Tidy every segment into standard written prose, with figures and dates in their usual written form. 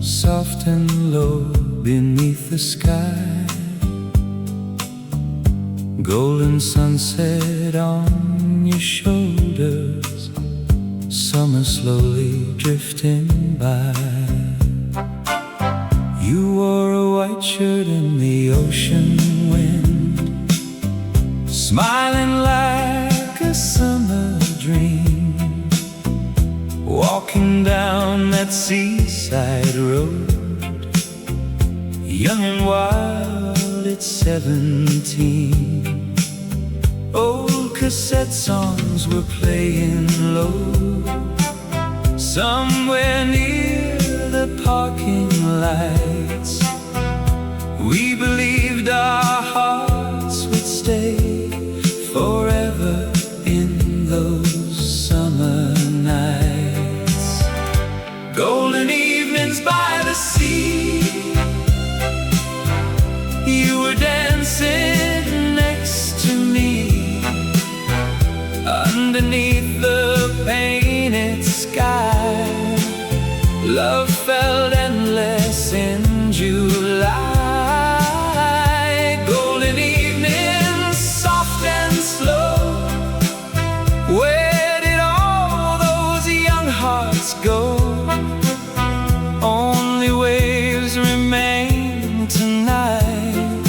soft and low beneath the sky. Golden sunset on your shoulders, summer slowly drifting by. You wore a white shirt in the ocean wind, smiling like a summer dream, walking down that seaside road, young and wild at 17. Old cassette songs were playing low, somewhere near the parking lights. We believed our hearts would stay forever in those summer nights. Golden evenings by the sea, you were dancing next to me, underneath the painted sky. Love felt endless in July. Golden evenings, soft and slow. Where did all those young hearts go? Only waves remain tonight,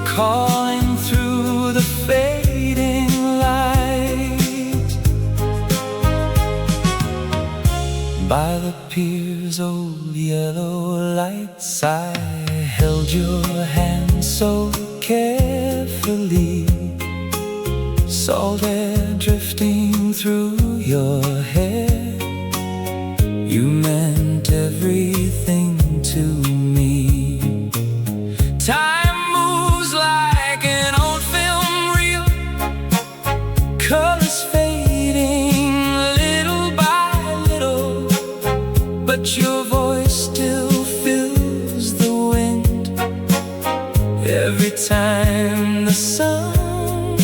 calling through the fading light. By the pier's old yellow lights, I held your hand so carefully, salt air drifting through your hair. You meant everything to me. Time moves like an old film reel, colors fading little by little, but your voice still fills the wind every time the sun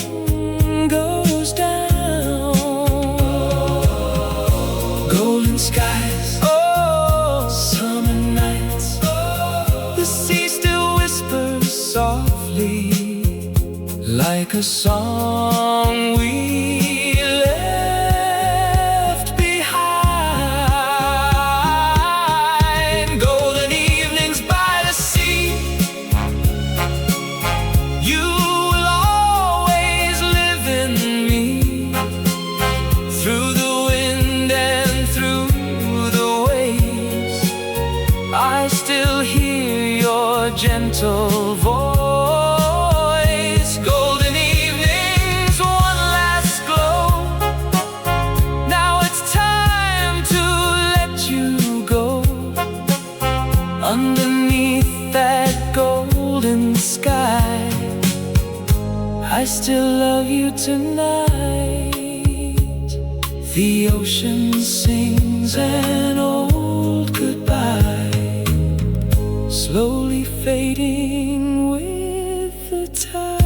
goes down. Golden skies, oh, summer nights, the sea still whispers softly, like a song we left behind. Golden evenings by the sea, you will always live in me, through the wind and through the waves. I still hear your gentle voice. Golden evenings, one last glow. Now it's time to let you go, underneath that golden sky. I still love you tonight. The ocean sings an old goodbye, slowly fading with the tide.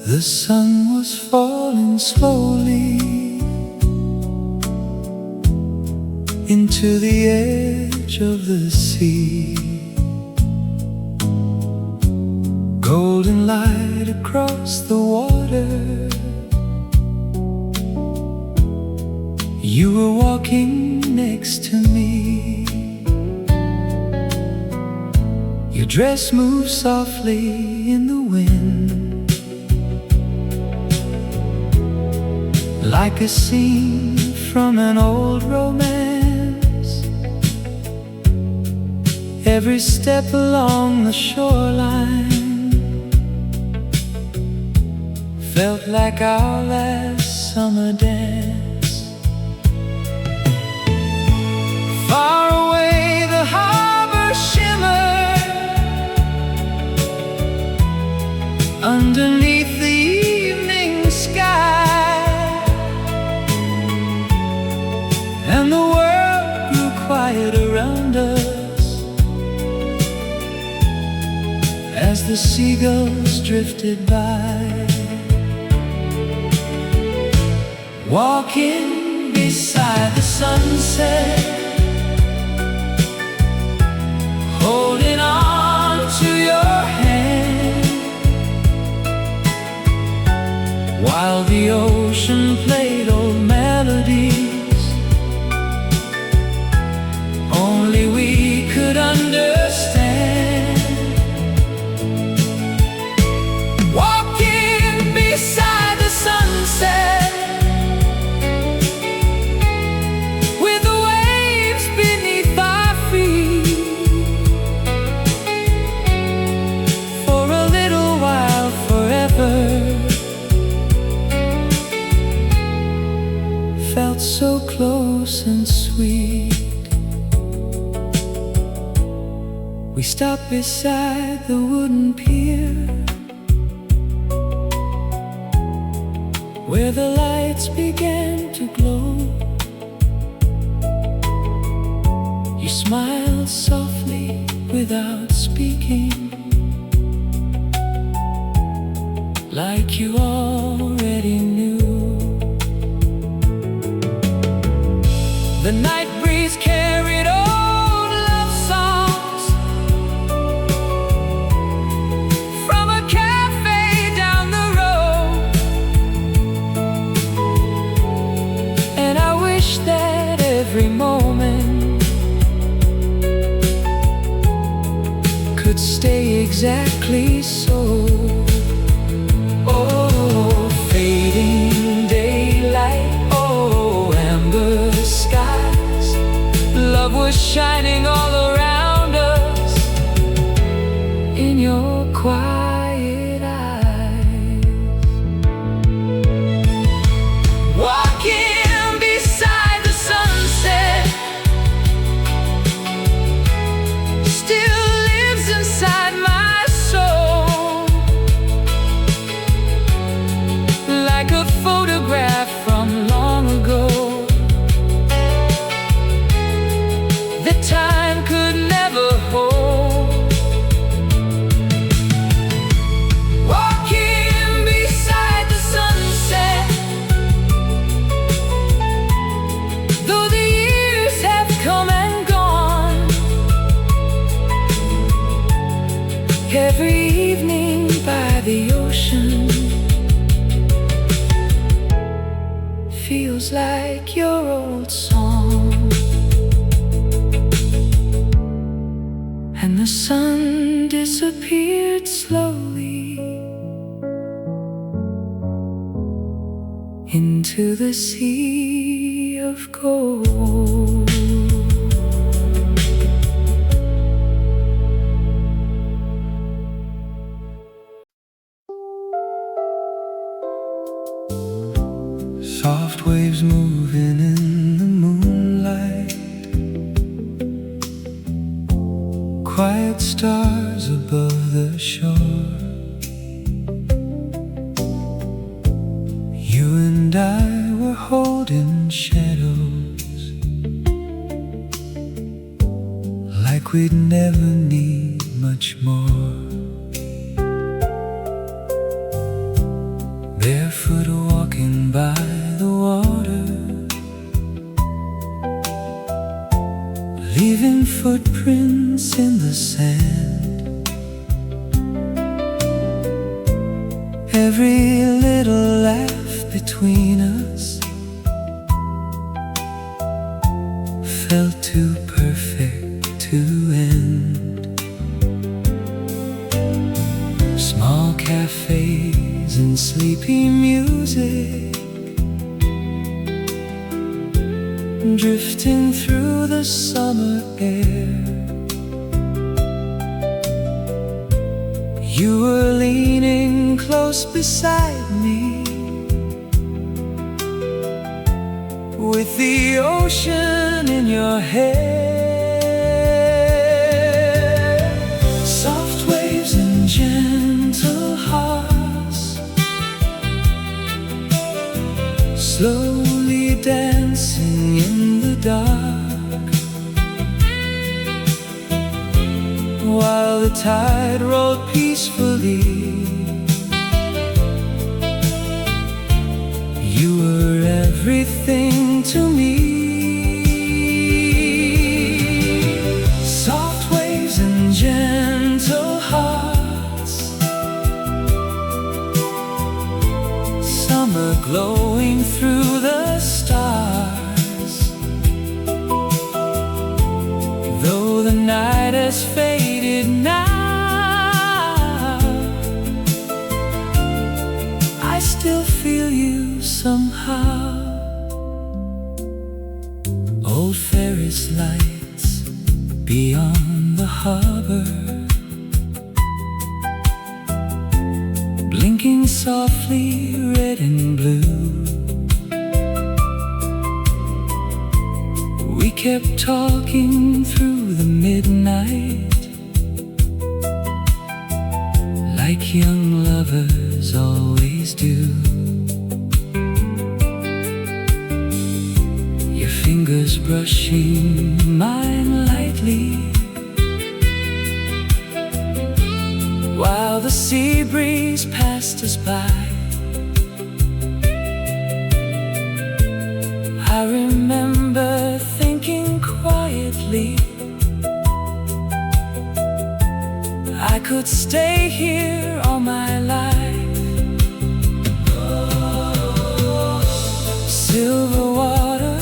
The sun was falling slowly into the edge of the sea. Golden light across the water. You were walking next to me. Your dress moved softly in the wind, like a scene from an old romance. Every step along the shoreline felt like our last summer dance. Far the seagulls drifted by, walking beside the sunset, holding on to your hand, while the ocean played old melodies only we could understand. Walking beside the sunset, with the waves beneath our feet, for a little while, forever, felt so close and sweet. We stopped beside the wooden pier, where the lights began to glow. You smiled softly without speaking, like you already knew. The night breeze carried old love songs from a cafe down the road, and I wish that every moment could stay exactly so. Oh, fading daylight, oh, amber skies, love was shining all around us in your quiet eyes. Walking beside the sunset still lives inside my soul, like a photograph from long ago that time could never hold. Walking beside the sunset, though the years have come and gone, every evening by the ocean feels like your old song. And the sun disappeared slowly into the sea of gold. Soft waves moving in the moonlight, quiet stars above the shore. You and I were holding shadows, like we'd never need much more. Barefoot walking by the water, leaving footprints in the sand. Every little laugh between us felt too perfect to end. Small cafes and sleepy music, drifting through the summer air. You were leaning close beside me, with the ocean in your hair. Soft waves and gentle hearts, slowly dancing in the dark, while the tide rolled peacefully peacefully. You were everything to me. Soft waves and gentle hearts, summer glowing through the stars. Though the night has faded now, I still feel you somehow. Old Ferris lights beyond the harbor, blinking softly red and blue. We kept talking through the midnight, like young lovers always do. Your fingers brushing mine lightly, while the sea breeze passed us by. I remember thinking quietly, I could stay here all my life. Silver water,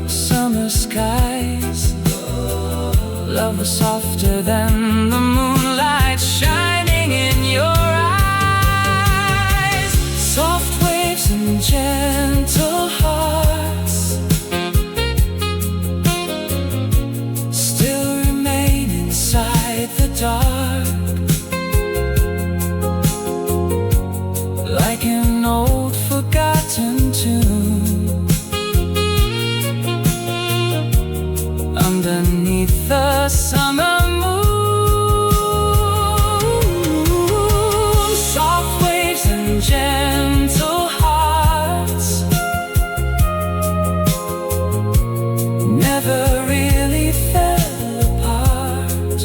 summer skies, love was softer than the moonlight shining in your eyes. Soft waves and gentle hearts still remain inside the dark, like an old forgotten tune. Underneath the summer moon, soft waves and gentle hearts never really fell apart.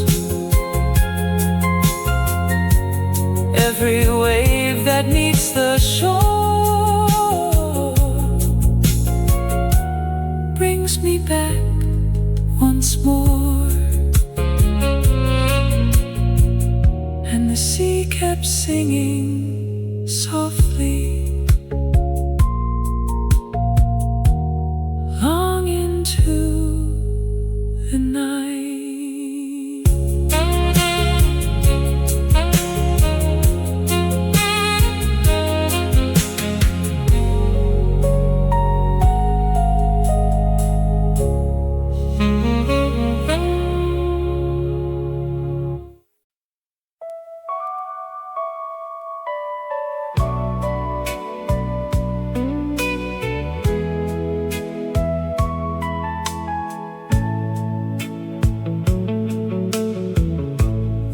Every wave that meets the shore brings me back once more. And the sea kept singing softly, long into the night.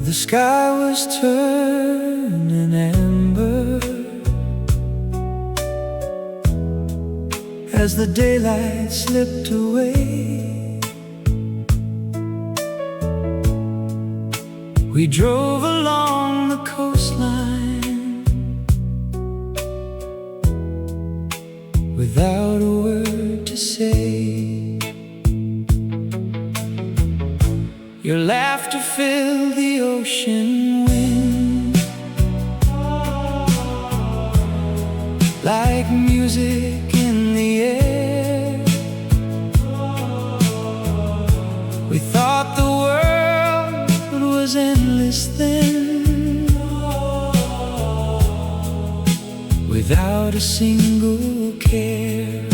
The sky was turning amber as the daylight slipped away. We drove along the coastline without a word to say. Your laughter filled the ocean wind, like music in the air. We thought the world was endless then, without a single care.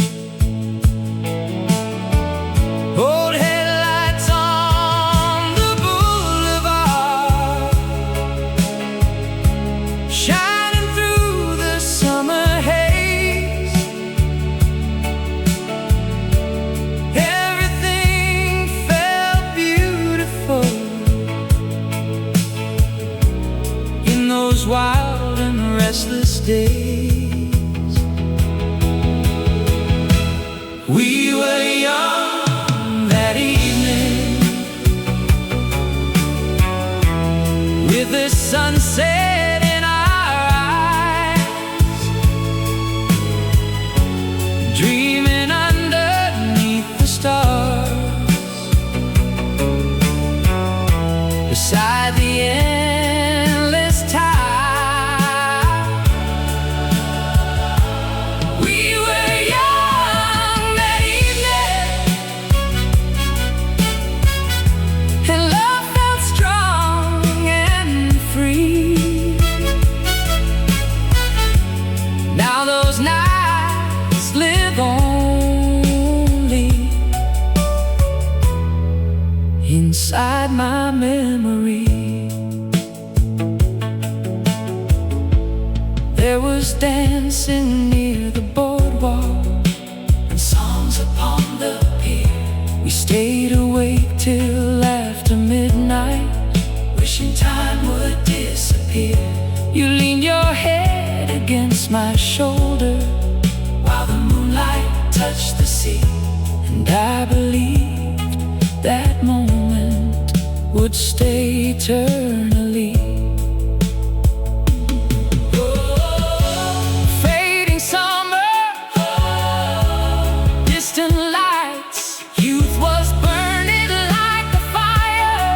Old headlights on the boulevard, shining through the summer haze. Everything felt beautiful in those wild and restless days. sunset in our eyes, dreaming underneath the stars, beside the endless tide. We were young that evening, and love felt strong and free. Now those nights live only inside my memory. There was dancing near the boardwalk and songs upon the pier. We stayed awake till after midnight, wishing time would disappear. You leaned your head against my shoulder while the moonlight touched the sea, and I believed that moment would stay eternally. Fading summer, distant lights, youth was burning like a fire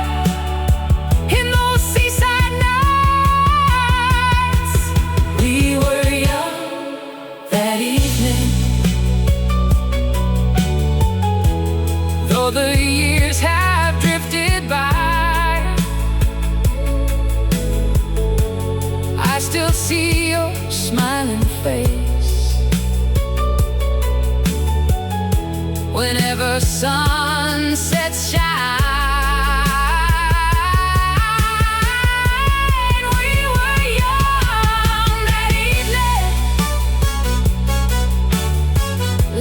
in those seaside nights. We were young that evening, though the years have drifted by. I still see your smiling face whenever sunsets shine. We were young that evening,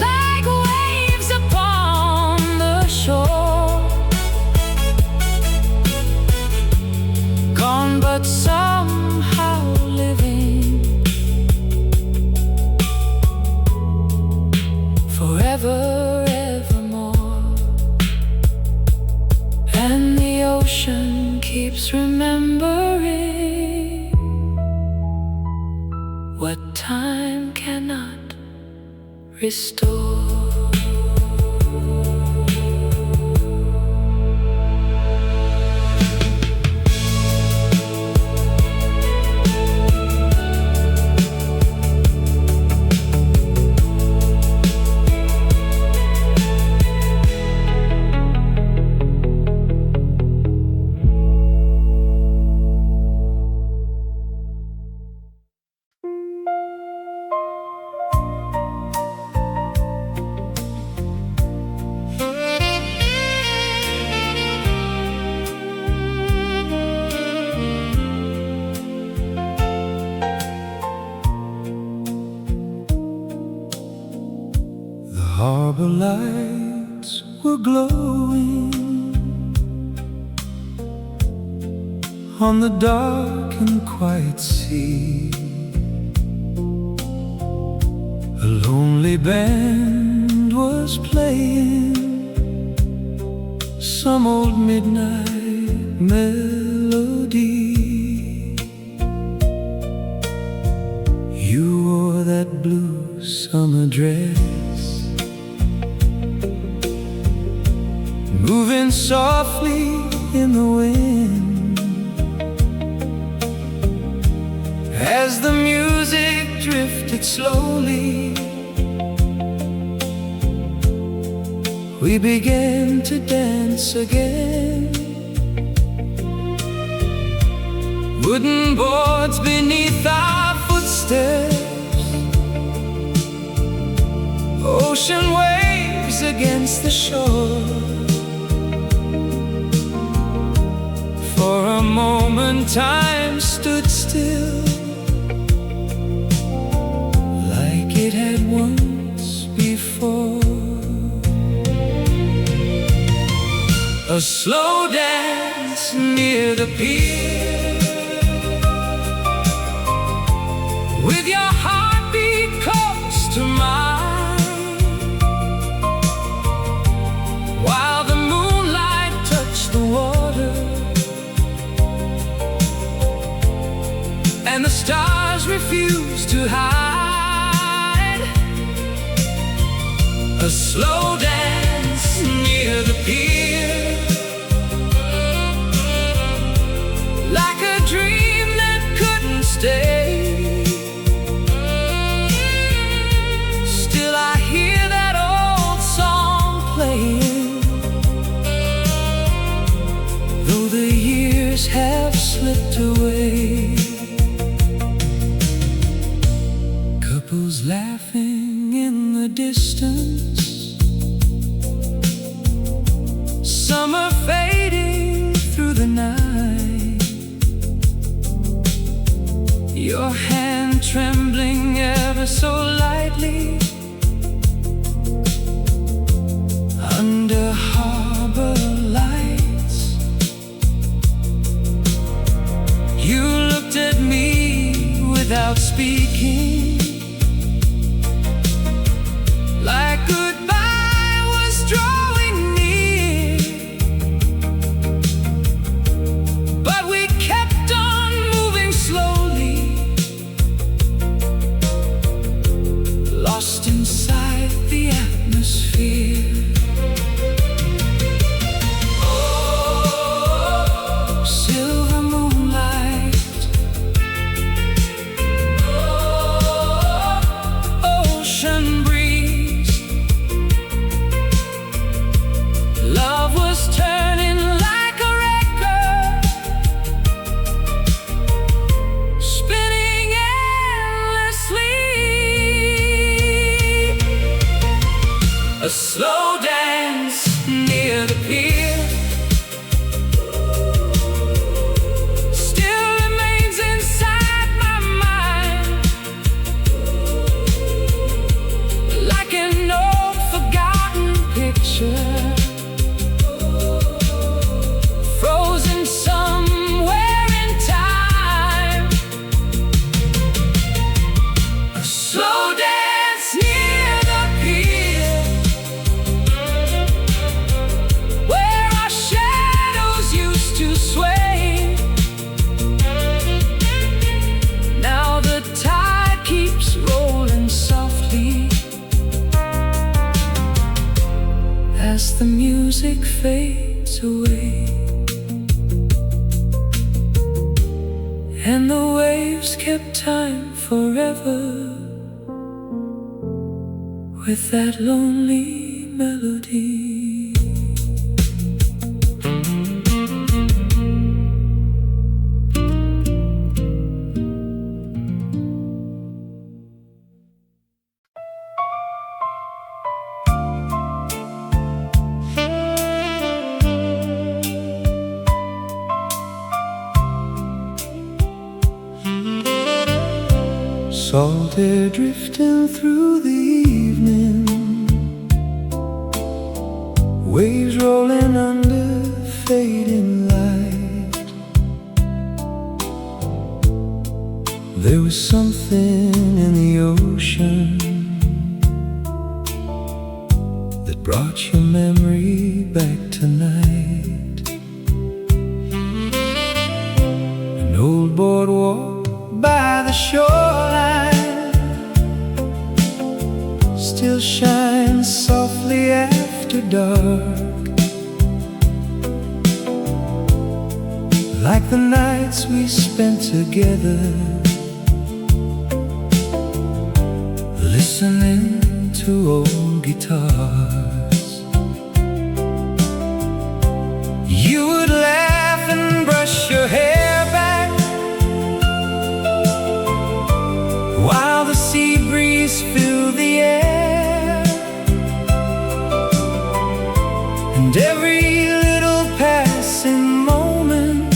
like waves upon the shore, gone but somehow living forever, evermore. And the ocean keeps remembering what time cannot restore. Harbor lights were glowing on the dark and quiet sea. A lonely band was playing some old midnight melody. You wore that blue summer dress, moving softly in the wind, as the music drifted slowly. We began to dance again, wooden boards beneath our footsteps, ocean waves against the shore. For a moment time stood still, like it had once before. A slow dance near the pier, with your heartbeat close to mine, while the moonlight touched the water. stars refuse to hide. A slow dance near the pier, like a dream that couldn't stay. Still I hear that old song playing, though the years have slipped away. Couples laughing in the distance, summer fading through the night, your hand trembling ever so lightly under harbor lights. You looked at me without speaking, like goodbye was drawing near. But we kept on moving slowly, lost inside the atmosphere. Oh, silver moonlight, ocean breeze, love was turning like a record, spinning endlessly. A slow dance near the pier still remains inside my mind, like an old forgotten picture, frozen somewhere in time. A slow dance near the pier, where our shadows used to sway. Now the tide keeps rolling softly as the music fades away, and the waves kept time forever with that lonely melody. Salt air drifting through the evening, waves rolling under fading light. There was something in the ocean that brought your memory back tonight. An old boardwalk by the shoreline still shines softly after dark, like the nights we spent together, listening to old guitars. You would laugh and brush your hair back while the sea breeze filled the air, and every little passing moment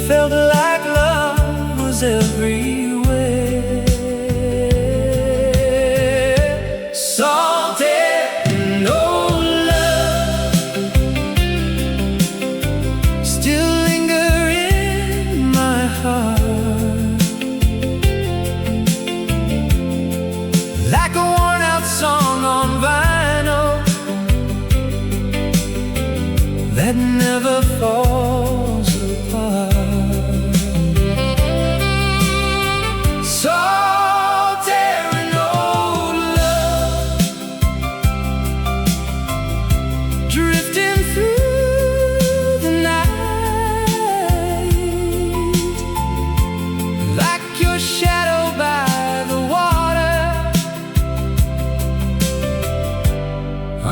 felt like love was everywhere. Salt air, no love, still linger in my heart, like a worn out song on vinyl that never falls apart.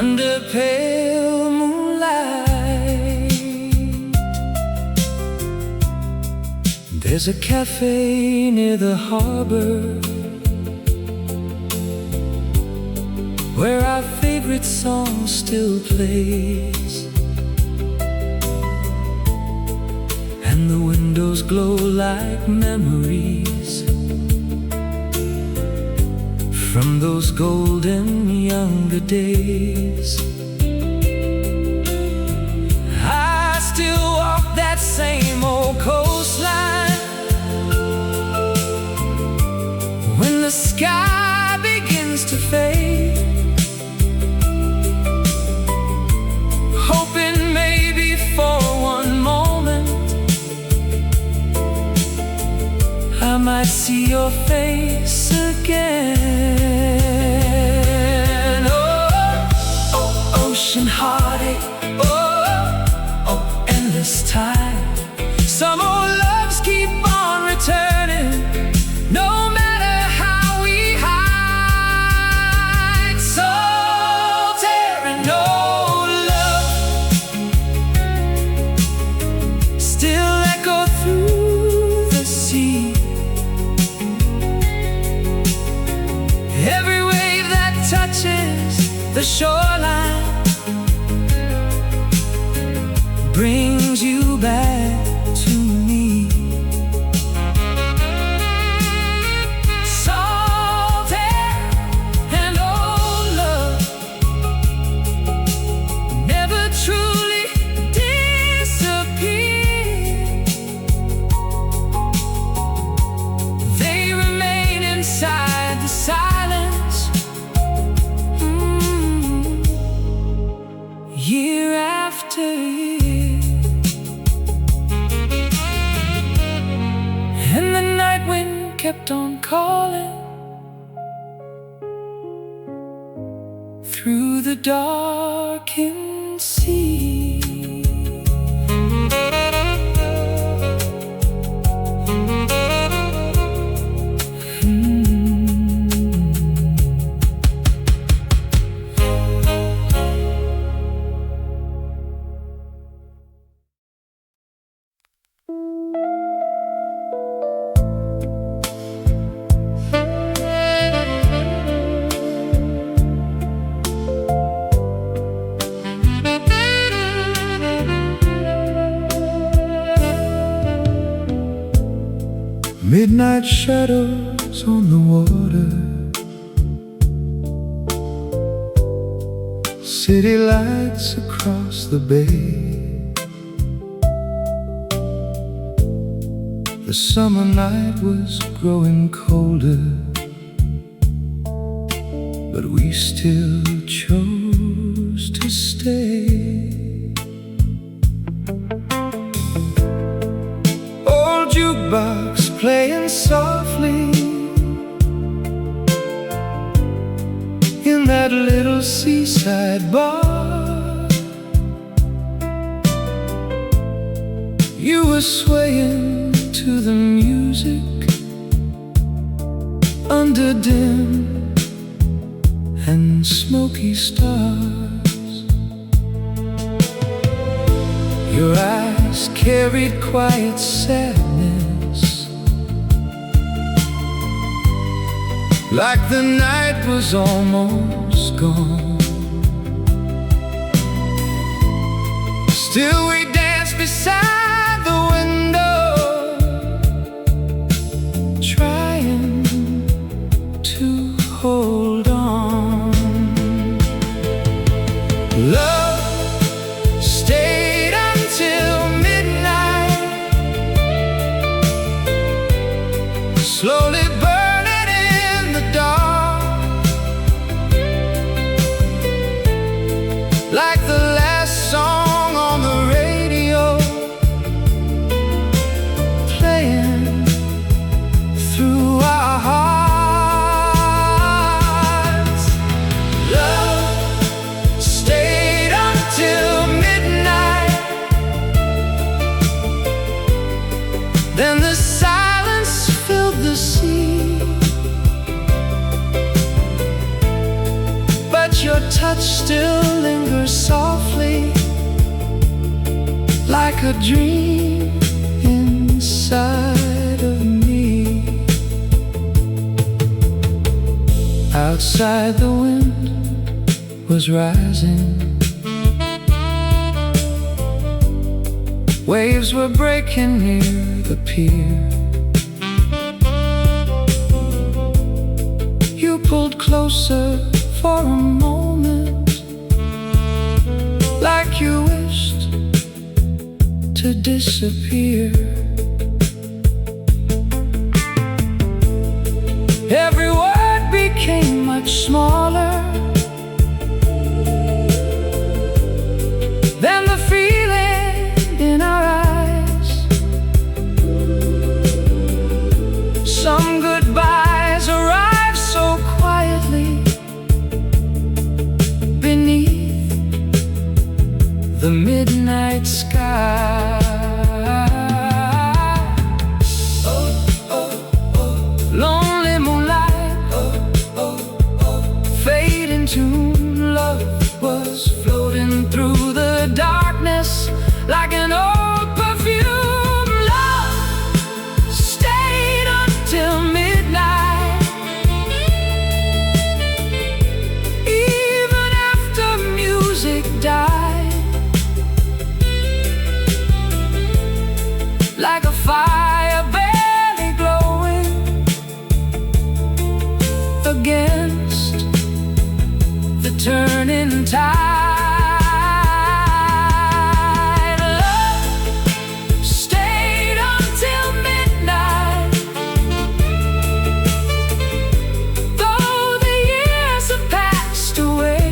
under pale moonlight. There's a cafe near the harbor where our favorite song still plays, and the windows glow like memories from those golden younger days. I still walk that same old coastline when the sky begins to fade, hoping maybe for one moment I might see your face again. Oh, ocean heartache, oh, endless time. Some old loves keep on returning, no matter how we hide. So tearing old love still echo through the sea. Every wave that touches the shoreline brings you back to me. Salty and old love never truly disappear. They remain inside the silence, year after year. And the night wind kept on calling through the darkened sea. Midnight shadows on the water, city lights across the bay. The summer night was growing colder, but we still chose to stay. Old jukebox playing softly in that little seaside bar. You were swaying to the music under dim and smoky stars. Your eyes carried quiet sadness, like the night was almost gone. Still we danced beside the window, trying to hold on. Love stayed until midnight, slowly like the last song on the radio, playing through our hearts. Love stayed until midnight, then the silence filled the sea. But your touch still lingers softly like a dream inside of me. Outside the wind was rising, waves were breaking near the pier. You pulled closer for a moment, like you wished to disappear. Every word became much smaller than the feeling in our eyes. Some goodbyes arrived so quietly beneath the midnight sky. Lonely moonlight, fading to love was floating through the darkness like an old perfume. Love stayed until midnight, even after music died. Like a fire barely glowing against the turning tide. Love stayed until midnight, though the years have passed away.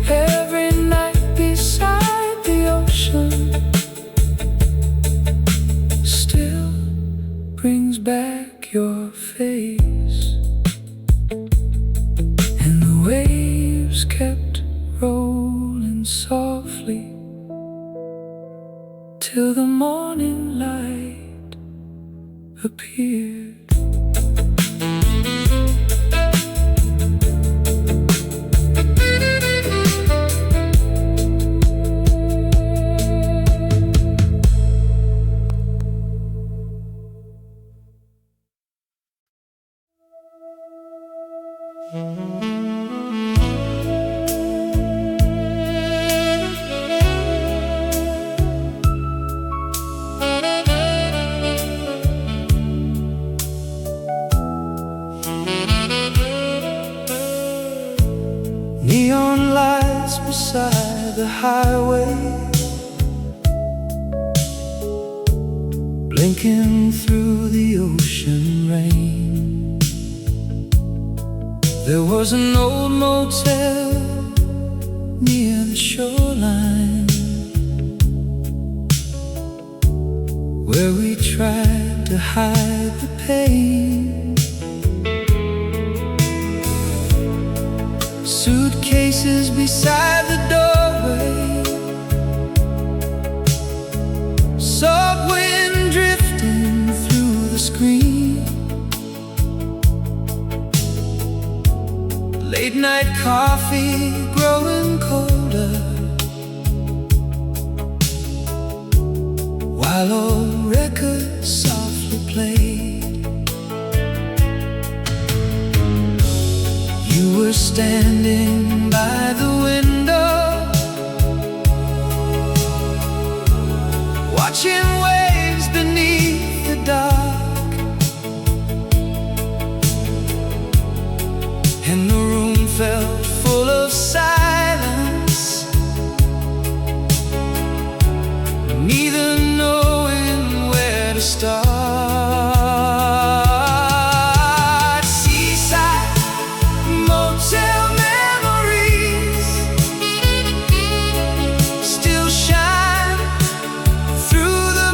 Every night beside the ocean still brings back your face, and the waves kept rolling softly till the morning light appeared. Neon lights beside the highway, blinking through the ocean rain. There was an old motel near the shoreline, where we tried to hide the pain. Suitcases beside the doorway, soft wind drifting through the screen. Late night coffee growing colder, while old records softly played. You were standing by the window, watching waves beneath the dark, and the room felt full of silence, neither knowing where to start. Seaside, motel memories still shine through the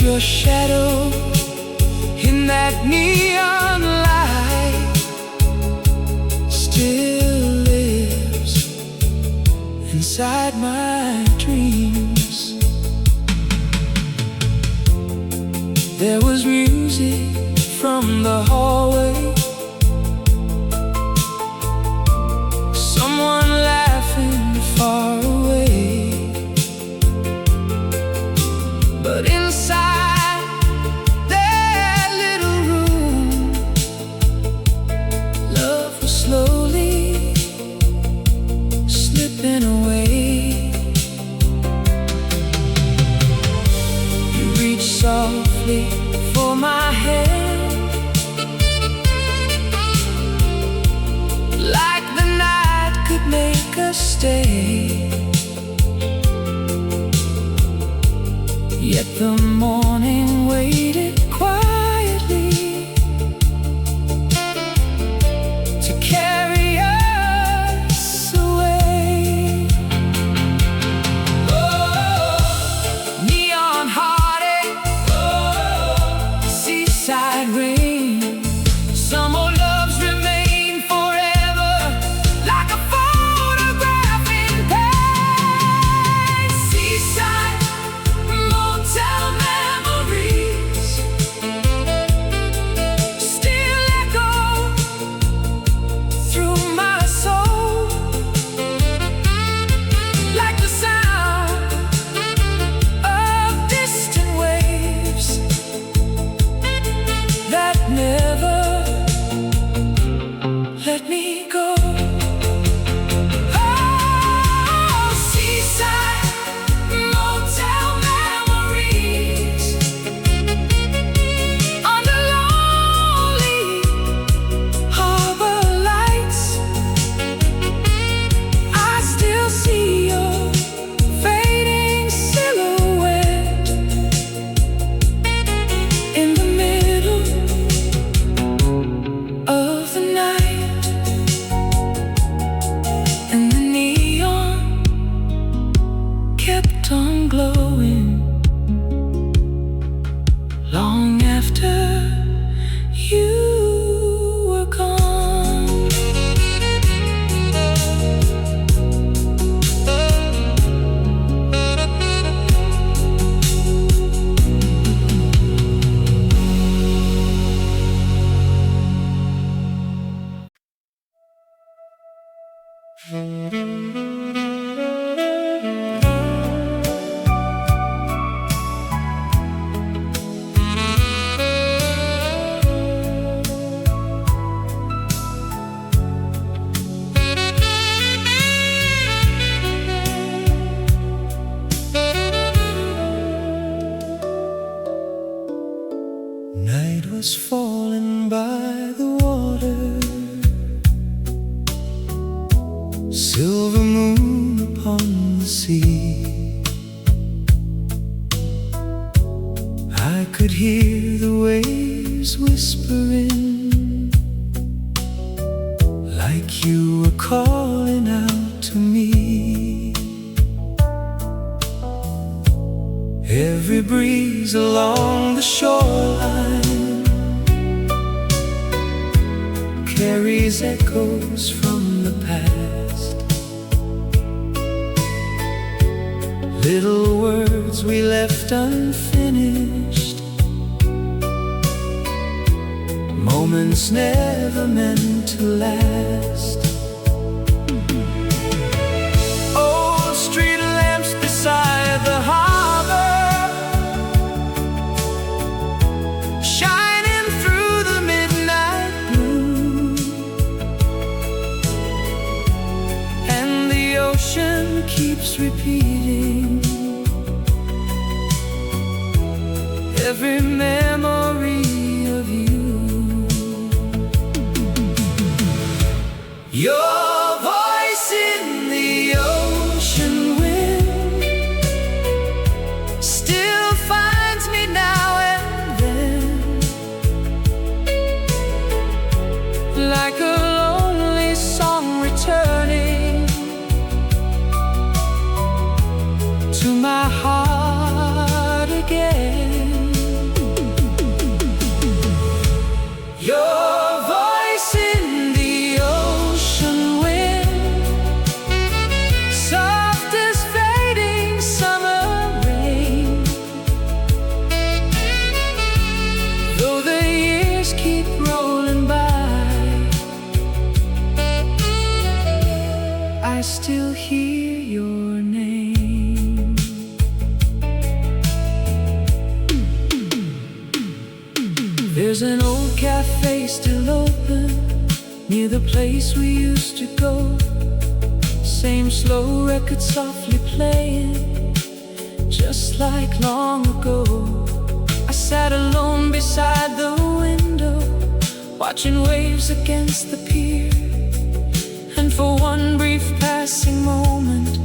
your shadow in that neon light still lives inside my dreams. There was music from the hallway, someone laughing far away, but inside that little room, love was slowly slipping away. You reached softly for my hand, like the night could make us stay. Yet the morning waited quietly to carry us away. Oh, neon heartache, oh, seaside rain. Some old loves remain forever, like a photograph in pain. Seaside, motel memories still echo through my soul, like the sound of distant waves that never let me go. Oh, seaside, motel memories under lonely harbor lights. I still see your fading silhouette in the middle of the night, and the neon kept on glowing long after you were gone. Night was falling by the water, silver moon upon the sea. I could hear the waves whispering, like you were calling out to me. Every breeze along the shoreline carries echoes from the past, little words we left unfinished, moments never meant to last. Old street lamps beside the harbor, shining through the midnight blue, and the ocean keeps repeating every memory of you. Your voice in the ocean wind still finds me now and then, like a lonely song returning to my heart again. I still hear your name. There's an old cafe still open near the place we used to go. Same slow record softly playing, just like long ago. I sat alone beside the window, watching waves against the pier. And for one brief passing moment,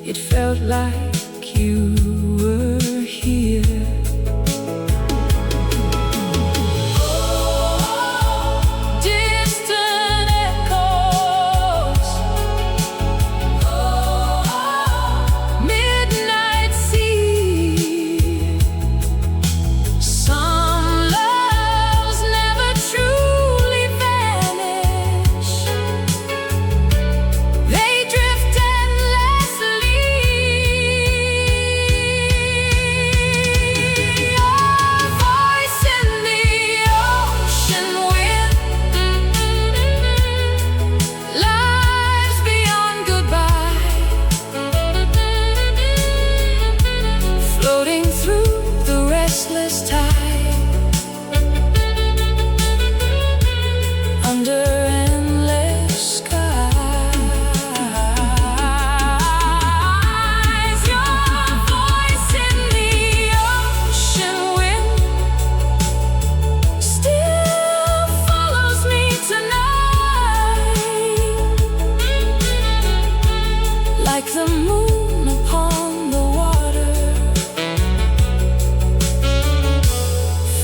it felt like you were here.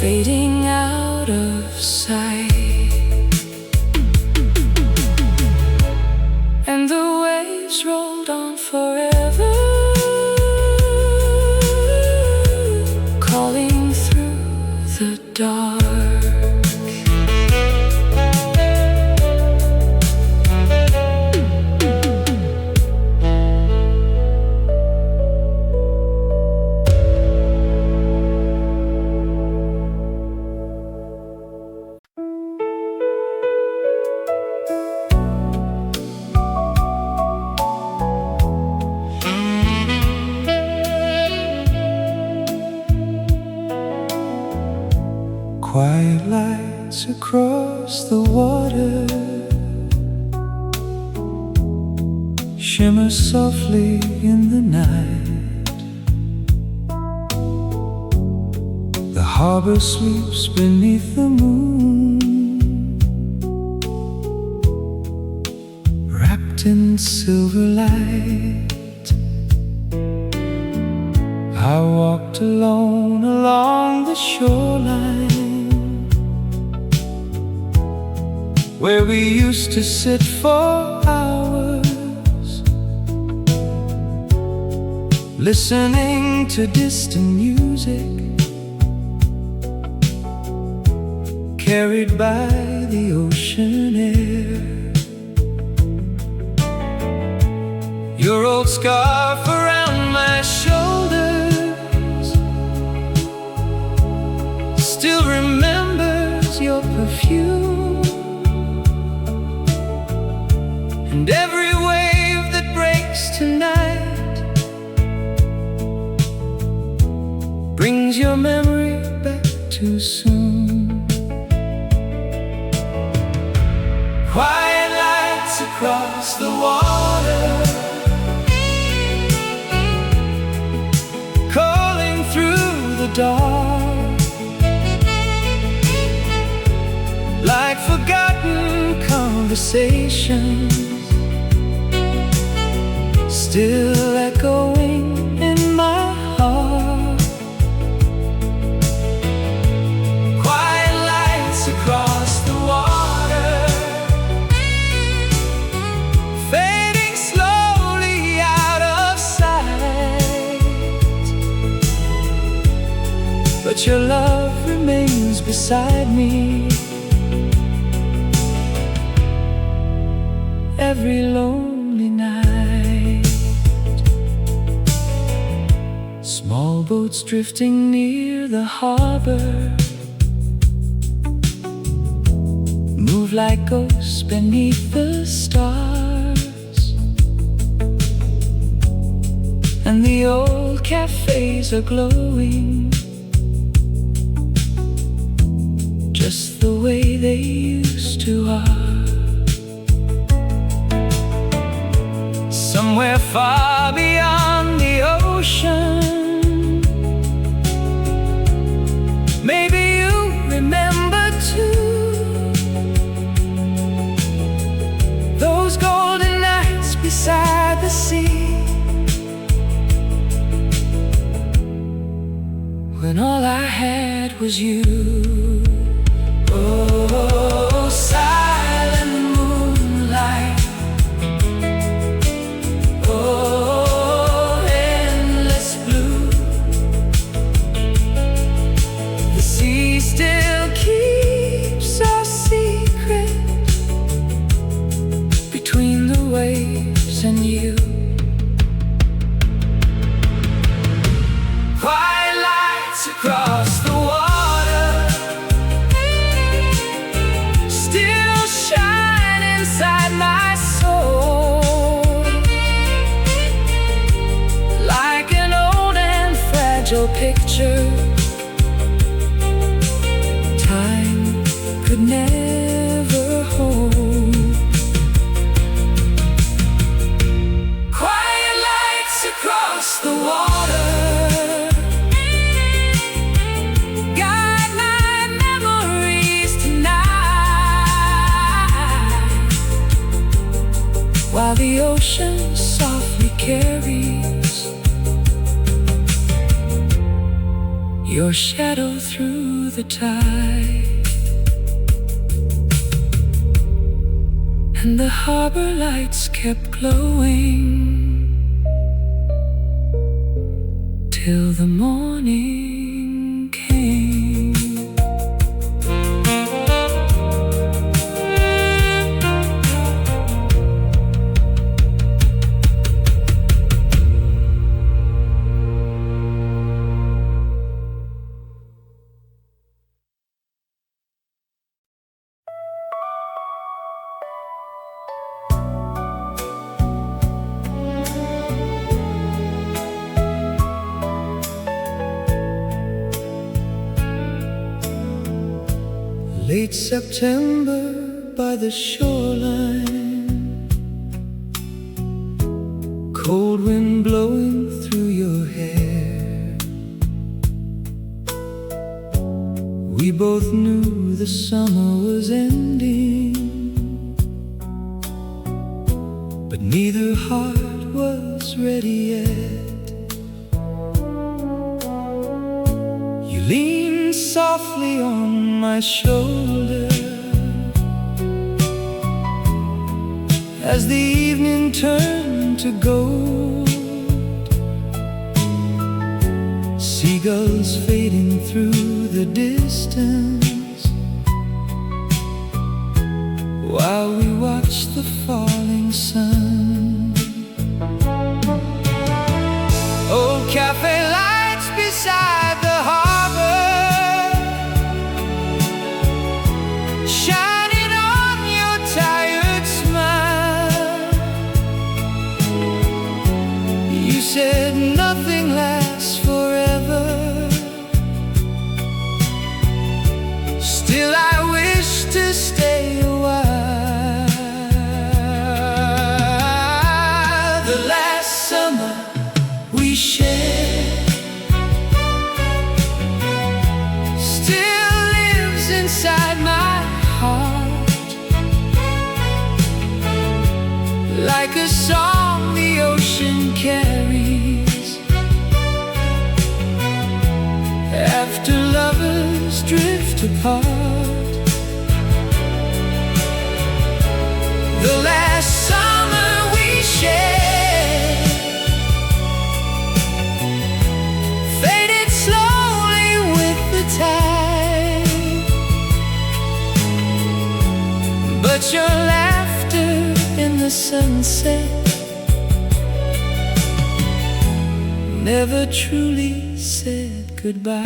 Fading out of sight, and the waves rolled on forever, calling through the dark. Quiet lights across the water shimmer softly in the night. The harbor sleeps beneath the moon, wrapped in silver light. I walked alone along the shoreline, where we used to sit for hours, listening to distant music, carried by the ocean air. Your old scarf around my shoulders still remembers your perfume. And every wave that breaks tonight brings your memory back too soon. Quiet lights across the water, calling through the dark, like forgotten conversations still echoing in my heart. Quiet lights across the water, fading slowly out of sight, but your love remains beside me every lonely night. Small boats drifting near the harbor move like ghosts beneath the stars. and the old cafes are glowing just the way they used to are. Somewhere far beyond the ocean, maybe you remember too those golden nights beside the sea, when all I had was you. Oh, silent moonlight, oh, endless blue. The sea still keeps our secret between the waves and you. White lights across the water still shine inside my soul, like an old and fragile picture time could never hold. Quiet lights across the water guide my memories tonight, while the ocean softly carries your shadow through the tide, and the harbor lights kept glowing till the morning came. Late September by the shoreline, cold wind blowing through your hair. We both knew the summer was ending, but neither heart was ready yet. You leaned softly on my shoulder as the evening turned to gold, seagulls fading through the distance, while we watched the falling sun. Old cafe lights beside the harbor, shining on your tired smile. You said nothing lasts forever, still I wish to stay a while. The last summer we shared still lives inside my heart, like a song the ocean carries after lovers drift apart. The last summer we shared faded slowly with the tide, but your laughter in the sunset never truly said goodbye.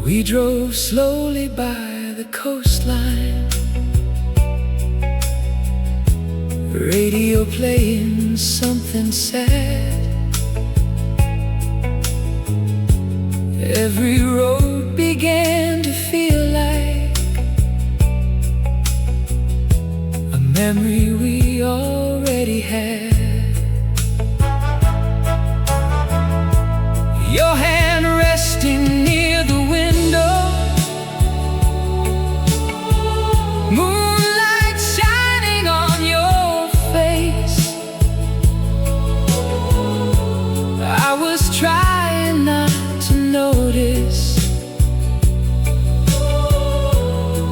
We drove slowly by the coastline, Radio playing something sad. Every road began to feel like a memory we already had. Your hand resting near the window, moonlight shining on your face. I was trying not to notice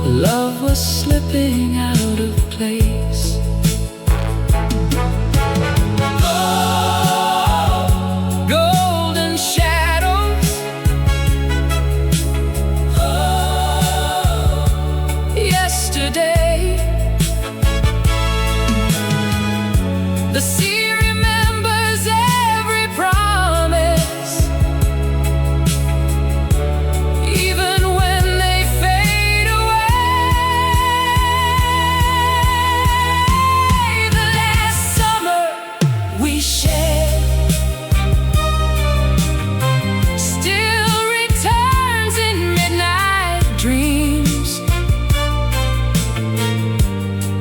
love was slipping out of place. Golden shadows, yesterday. The sea remembers every promise, even when they fade away. The last summer we shared still returns in midnight dreams,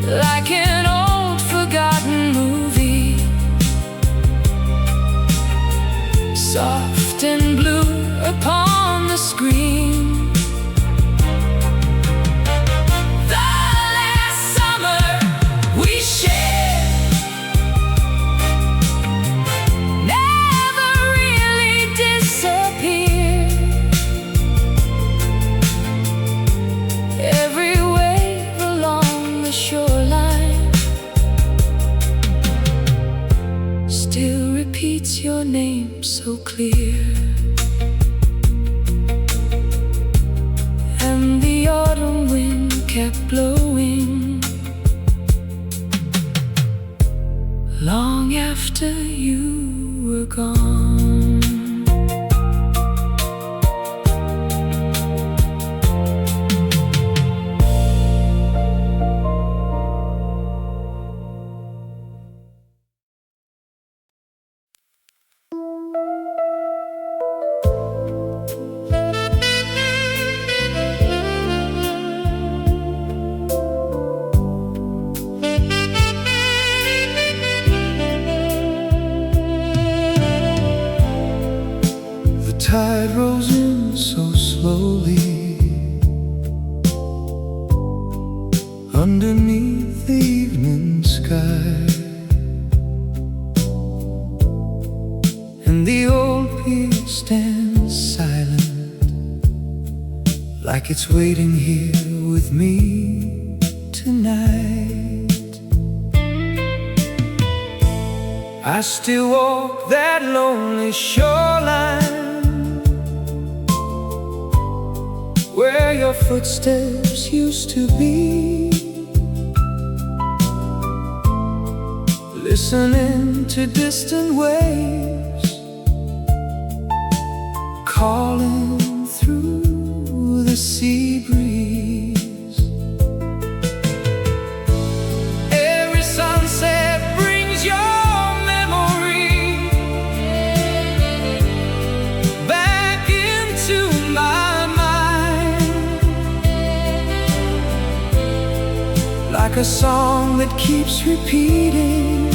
like an old forgotten movie, soft and blue upon the screen. The last summer we shared never really disappeared. Every wave along the shoreline still repeats your name so clear. And the autumn wind kept blowing long after you were gone. The tide rolls in so slowly underneath the evening sky, and the old pier stands silent, like it's waiting here with me tonight. I still walk that lonely shoreline where your footsteps used to be, listening to distant waves calling through the sea breeze. Every sunset brings your memory back into my mind, like a song that keeps repeating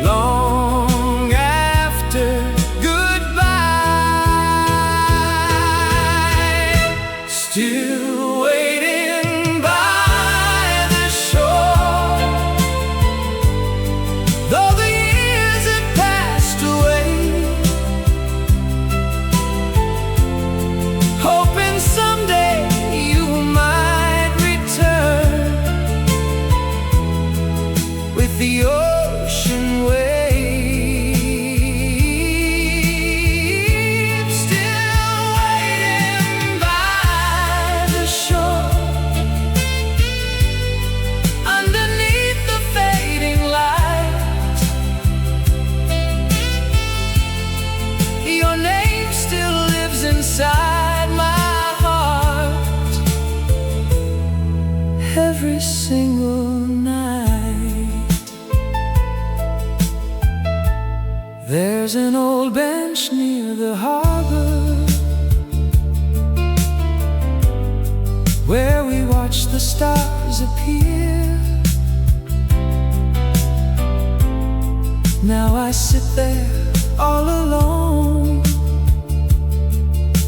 long after goodbye. Still waiting by the shore, though the years have passed away, hoping someday you might return with the ocean waves. Still waiting by watch the stars appear. Now I sit there all alone,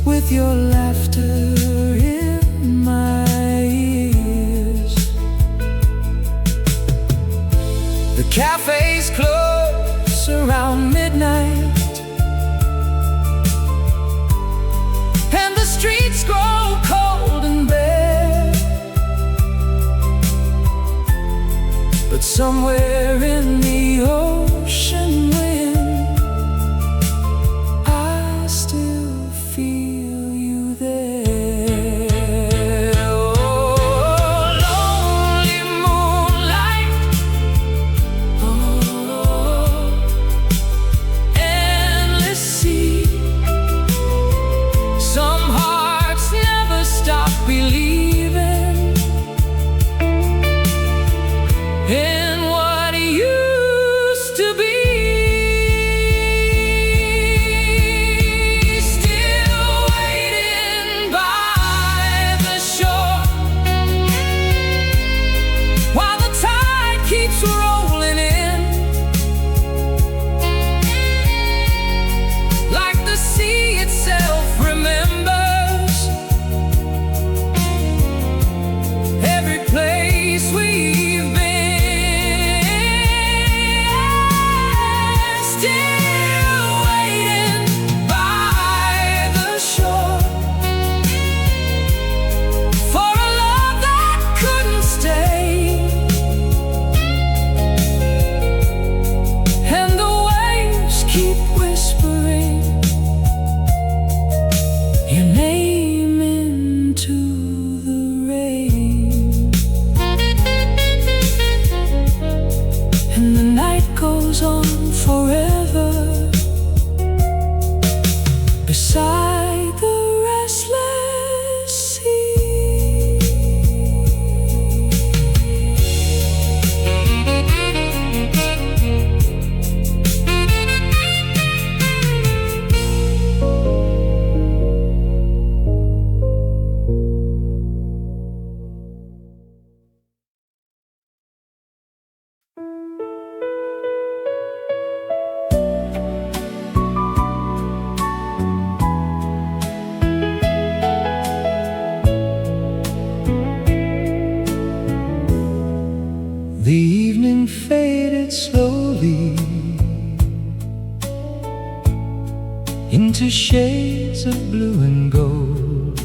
with your laughter in my ears. The cafes close around midnight, and the streets grow cold and bare. But somewhere in the ocean wind, I still feel you there. Oh, lonely moonlight, oh, endless sea. Some hearts never stop believing in what used to be. Still waiting by the shore, while the tide keeps rolling in, like the sea itself remembers every place we've been. Still waiting by the shore for a love that couldn't stay, and the waves keep whispering your name into the rain. And the night goes on forever beside the restless sea. The evening faded slowly into shades of blue and gold.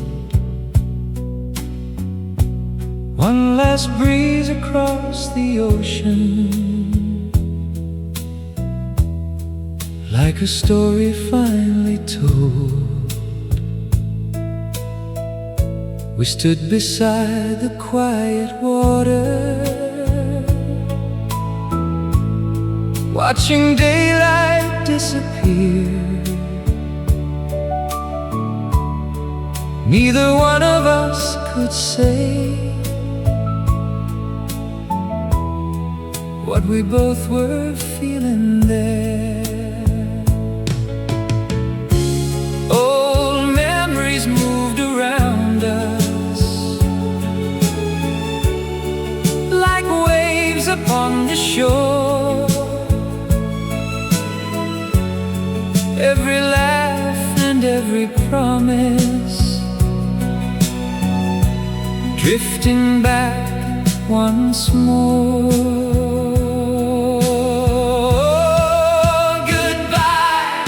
One last breeze across the ocean, like a story finally told. We stood beside the quiet water, watching daylight disappear. Neither one of us could say what we both were feeling there. Old memories moved around us like waves upon the shore. Every laugh and every promise drifting back once more. Goodbye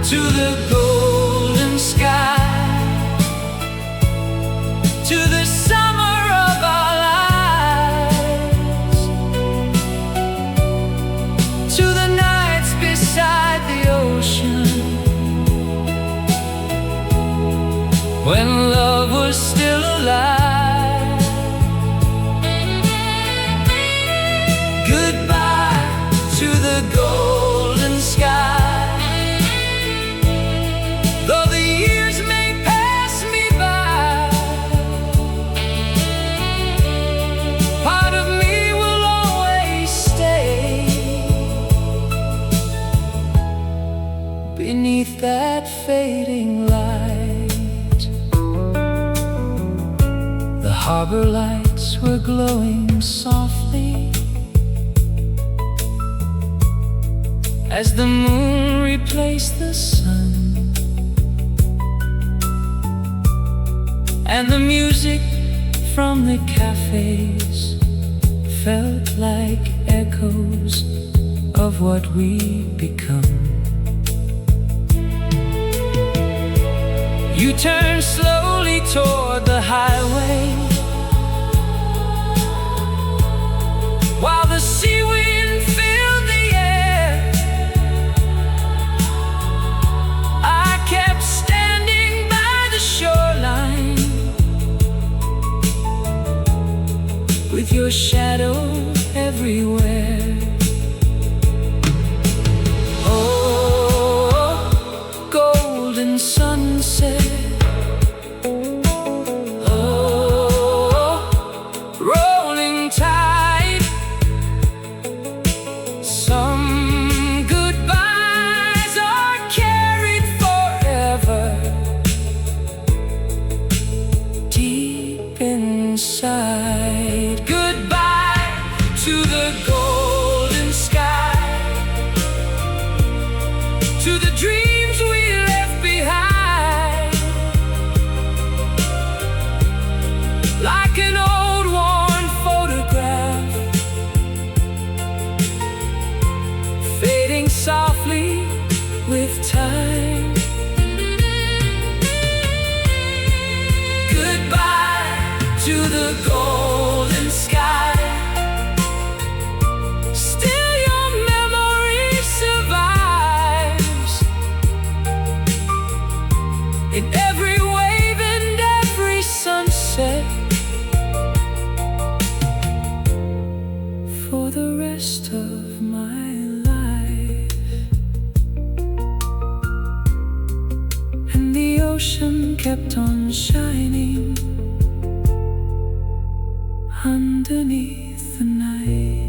to the golden sky, to the summer of our lives, to the nights beside the ocean, when love was still alive. Goodbye to the golden sky. Though the years may pass me by, part of me will always stay beneath that fading light. harbor lights were glowing softly as the moon replaced the sun, and the music from the cafes felt like echoes of what we'd become. You turned slowly toward the highway while the sea wind filled the air. I kept standing by the shoreline with your shadow everywhere. Oh, golden sunset. Inside, goodbye to the golden sky, to the dreams we left behind, like an old worn photograph, fading softly with time. To the golden sky, still your memory survives in every wave and every sunset. For the rest of my life, and the ocean kept on shining underneath the night.